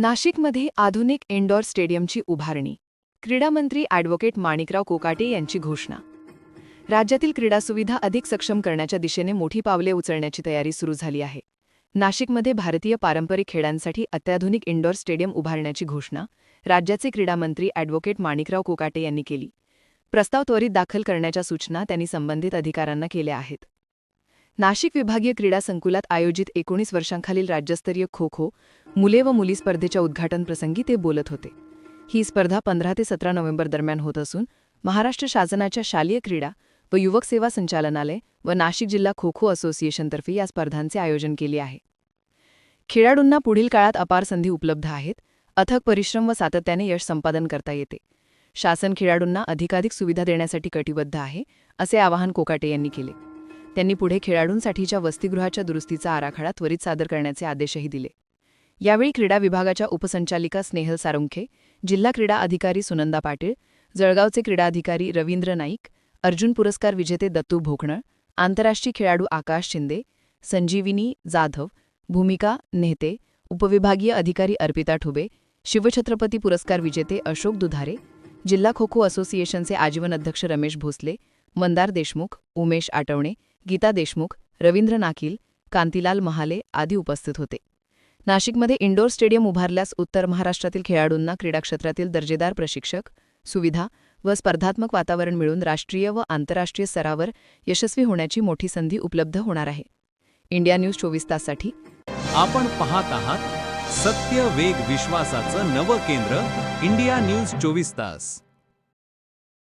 नाशिकमध्ये आधुनिक इनडोअर स्टेडियमची उभारणी. क्रीडामंत्री ॲडव्होकेट माणिकराव कोकाटे यांची घोषणा. राज्यातील क्रीडा सुविधा अधिक सक्षम करण्याच्या दिशेने मोठी पावले उचलण्याची तयारी सुरू झाली आहे. नाशिकमध्ये भारतीय पारंपरिक खेळांसाठी अत्याधुनिक इनडोअर स्टेडियम उभारण्याची घोषणा राज्याचे क्रीडामंत्री ॲडव्होकेट माणिकराव कोकाटे यांनी केली. प्रस्ताव त्वरित दाखल करण्याच्या सूचना त्यांनी संबंधित अधिकाऱ्यांना केल्या आहेत. नाशिक विभागीय क्रीडा संकुलात आयोजित 19 वर्षांखालील राज्यस्तरीय खो-खो मुले व मुली स्पर्धेच्या उद्घाटनप्रसंगी ते बोलत होते. ही स्पर्धा 15 ते 17 नोव्हेंबर दरम्यान होत असून महाराष्ट्र शासनाच्या शालेय क्रीडा व युवक सेवा संचालनालय व नाशिक जिल्हा खो-खो असोसिएशनतर्फे या स्पर्धांचे आयोजन केले आहे. खेळाडूंना पुढील काळात अपार संधी उपलब्ध आहेत. अथक परिश्रम व सातत्याने यश संपादन करता येते. शासन खेळाडूंना अधिकाधिक सुविधा देण्यासाठी कटिबद्ध आहे, असे आवाहन कोकाटे यांनी केले. त्यांनी पुढे खेळाडूंसाठीच्या वसतिगृहाच्या दुरुस्तीचा आराखडा त्वरित सादर करण्याचे आदेशही दिले. यावेळी क्रीडा विभागाच्या उपसंचालिका स्नेहल सारुंखे, जिल्हा क्रीडा अधिकारी सुनंदा पाटील, जळगावचे क्रीडा अधिकारी रवींद्र नाईक, अर्जुन पुरस्कार विजेते दत्तू भोकनळ, आंतरराष्ट्रीय खेळाडू आकाश शिंदे, संजीविनी जाधव, भूमिका नेहते, उपविभागीय अधिकारी अर्पिता ठुबे, शिवछत्रपती पुरस्कार विजेते अशोक दुधारे, जिल्हा खो-खो असोसिएशनचे आजीवन अध्यक्ष रमेश भोसले, मंदार देशमुख, उमेश आटवणे, गीता देशमुख, रवींद्र नाकील, कांतीलाल महाले आदी उपस्थित होते. नाशिकमध्ये इनडोअर स्टेडियम उभारल्यास उत्तर महाराष्ट्रातील खेळाडूंना क्रीडा क्षेत्रातील दर्जेदार प्रशिक्षक, सुविधा व स्पर्धात्मक वातावरण मिळून राष्ट्रीय व आंतरराष्ट्रीय स्तरावर यशस्वी होण्याची मोठी संधी उपलब्ध होणार आहे. इंडिया न्यूज 24 ताससाठी आपण पाहत आहात सत्य, वेग, विश्वासाचं नवं केंद्र इंडिया न्यूज 24 तास.